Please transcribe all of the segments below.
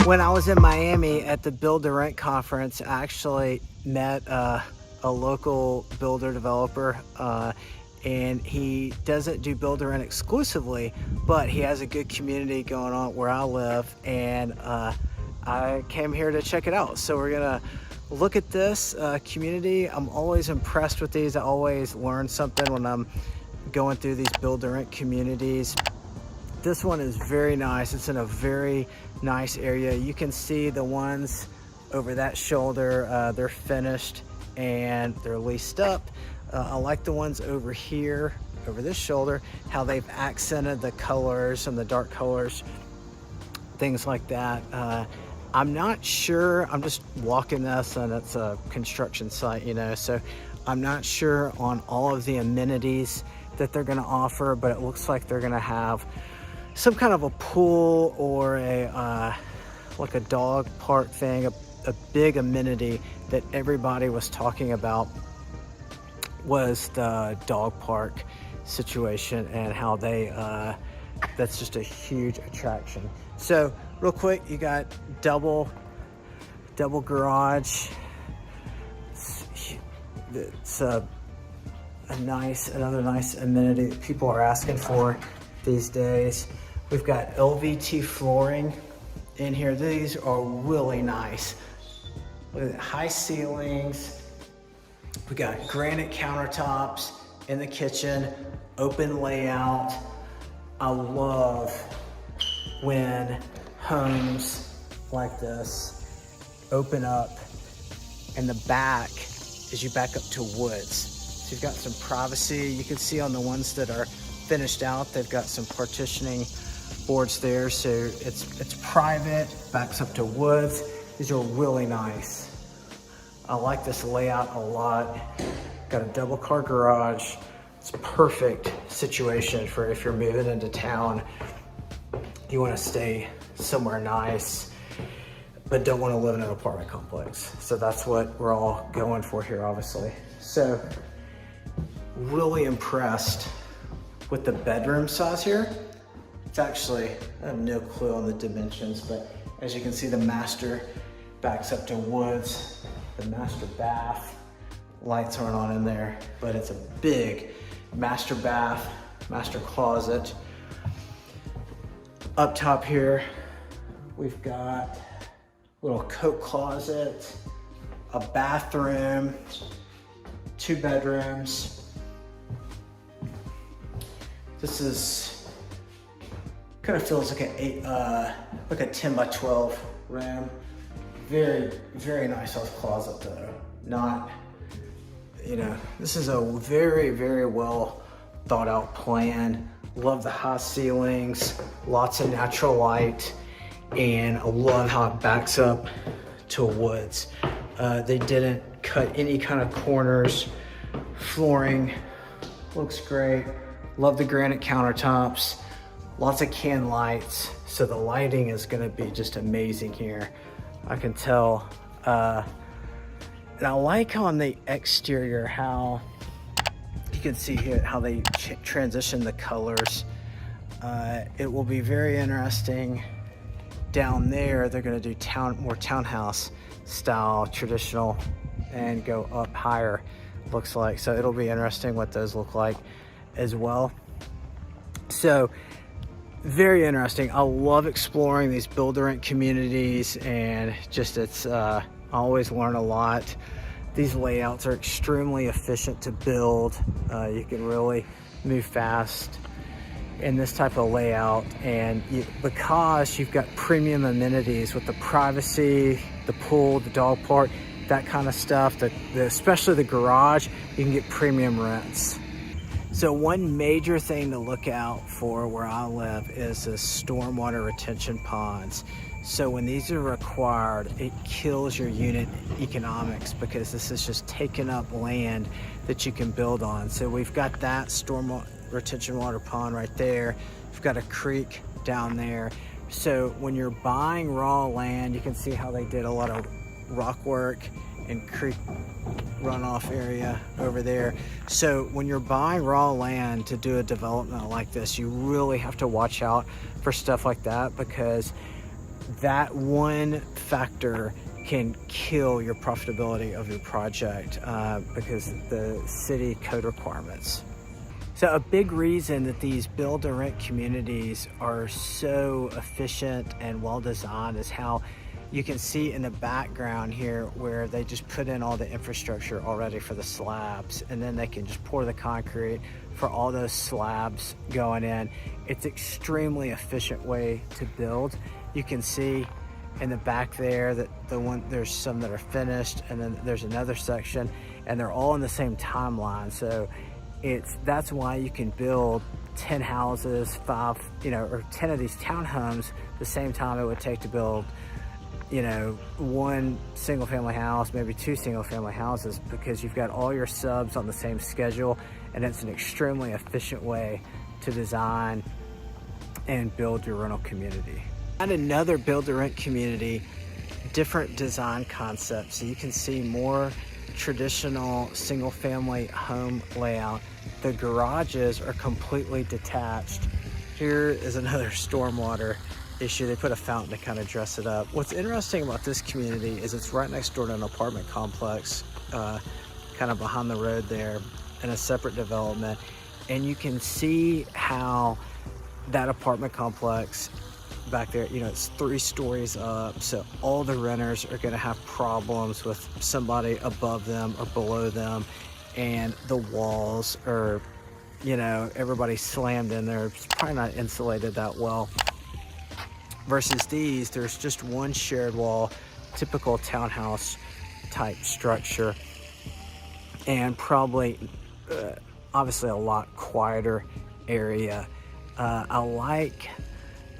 When I was in Miami at the Build to Rent conference, I actually met a local builder developer, and he doesn't do build to rent exclusively, but he has a good community going on where I live, and I came here to check it out. So we're gonna look at this community. I'm always impressed with these. I always learn something when I'm going through these build to rent communities. This one is very nice. It's in a very nice area. You can see the ones over that shoulder, they're finished and they're leased up. I like the ones over here, over this shoulder, how they've accented the colors and the dark colors, things like that. I'm not sure, I'm just walking this and it's a construction site, you know, so I'm not sure on all of the amenities that they're gonna offer, but it looks like they're gonna have some kind of a pool or a like a dog park thing, a big amenity that everybody was talking about was the dog park situation, and how they that's just a huge attraction. So real quick, you got double garage. It's another nice amenity that people are asking for these days. We've got LVT flooring in here. These are really nice. Look at that, high ceilings. We got granite countertops in the kitchen, open layout. I love when homes like this open up, and the back is you back up to woods. So you've got some privacy. You can see on the ones that are finished out, they've got some partitioning boards there, so it's private, backs up to woods. These are really nice. I like this layout a lot. Got a double car garage. It's a perfect situation for if you're moving into town, you want to stay somewhere nice, but don't want to live in an apartment complex. So that's what we're all going for here, obviously. So really impressed with the bedroom size here. It's actually, I have no clue on the dimensions, but as you can see, the master backs up to woods. The master bath, lights aren't on in there, but it's a big master bath, master closet. Up top here, we've got a little coat closet, a bathroom, 2 bedrooms. This is kind of feels like a 10 by 12 room. Very, very nice house closet though. Not, you know, this is a very, very well thought out plan. Love the high ceilings, lots of natural light, and I love how it backs up to woods. They didn't cut any kind of corners. Flooring looks great. Love the granite countertops. Lots of can lights, so the lighting is gonna be just amazing here. I can tell. And I like on the exterior how you can see here how they transition the colors. It will be very interesting. Down there, they're gonna do more townhouse style, traditional, and go up higher, looks like. So it'll be interesting what those look like as well. So very interesting. I love exploring these build to rent communities, and just I always learn a lot. These layouts are extremely efficient to build. You can really move fast in this type of layout, and because you've got premium amenities with the privacy, the pool, the dog park, that kind of stuff, especially the garage, you can get premium rents. So one major thing to look out for where I live is the stormwater retention ponds. So when these are required, it kills your unit economics, because this is just taking up land that you can build on. So we've got that storm retention water pond right there. We've got a creek down there. So when you're buying raw land, you can see how they did a lot of rock work and creek runoff area over there. So when you're buying raw land to do a development like this, you really have to watch out for stuff like that, because that one factor can kill your profitability of your project because the city code requirements. So a big reason that these build to rent communities are so efficient and well designed is how you can see in the background here where they just put in all the infrastructure already for the slabs, and then they can just pour the concrete for all those slabs going in. It's extremely efficient way to build. You can see in the back there that there's some that are finished, and then there's another section, and they're all in the same timeline. So that's why you can build 10 houses, 5, or 10 of these townhomes the same time it would take to build, one single family house, maybe 2 single family houses, because you've got all your subs on the same schedule, and it's an extremely efficient way to design and build your rental community. And another build to rent community, different design concepts. So you can see more traditional single family home layout. The garages are completely detached. Here is another stormwater issue. They put a fountain to kind of dress it up. What's interesting about this community is it's right next door to an apartment complex, kind of behind the road there in a separate development. And you can see how that apartment complex back there, it's 3 stories up, so all the renters are going to have problems with somebody above them or below them, and the walls are, everybody slammed in there. It's probably not insulated that well. Versus these, there's just one shared wall, typical townhouse type structure, and probably obviously a lot quieter area. I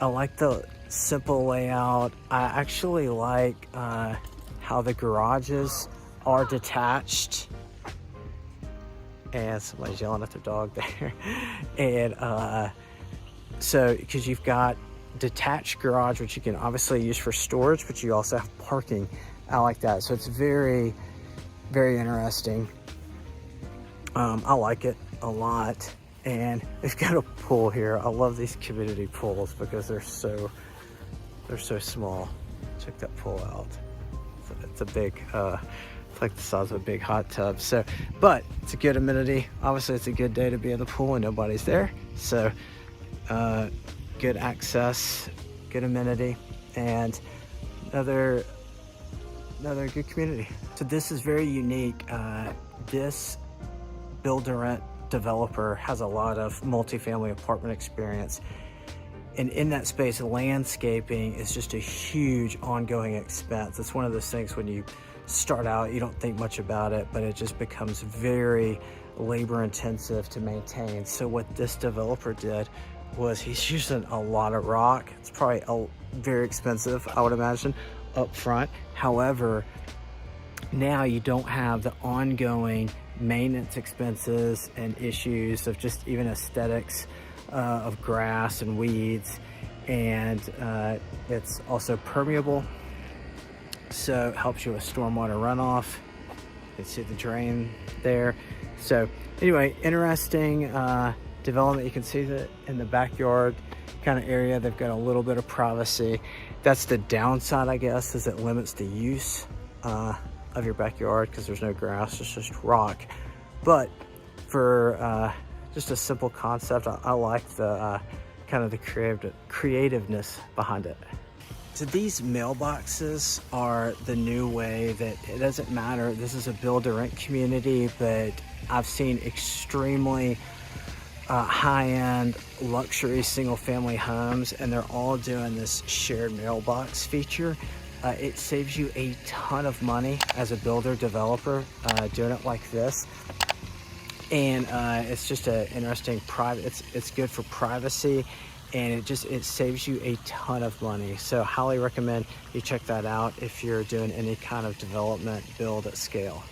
like the simple layout. I actually like how the garages are detached. And somebody's yelling at their dog there. And so, because you've got detached garage, which you can obviously use for storage, but you also have parking. I like that. So it's very, very interesting. I like it a lot. And they've got a pool here. I love these community pools because they're so small. Check that pool out. It's a big, it's like the size of a big hot tub. So, but it's a good amenity. Obviously, it's a good day to be in the pool and nobody's there. So, good access, good amenity, and another good community. So this is very unique. This build to rent developer has a lot of multifamily apartment experience, and in that space, landscaping is just a huge ongoing expense. It's one of those things when you start out, you don't think much about it, but it just becomes very labor intensive to maintain. So what this developer did was he's using a lot of rock. It's probably very expensive, I would imagine, up front. However, now you don't have the ongoing maintenance expenses and issues of just even aesthetics of grass and weeds, and it's also permeable, so it helps you with stormwater runoff. You can see the drain there. So anyway, interesting development. You can see that in the backyard kind of area, they've got a little bit of privacy. That's the downside, I guess, is it limits the use of your backyard because there's no grass, it's just rock. But for just a simple concept, I like the kind of the creativeness behind it. So these mailboxes are the new way that it doesn't matter. This is a build to rent community, but I've seen extremely high-end luxury single family homes, and they're all doing this shared mailbox feature. It saves you a ton of money as a builder developer doing it like this, and it's just an interesting it's good for privacy, and it saves you a ton of money. So highly recommend you check that out if you're doing any kind of development build at scale.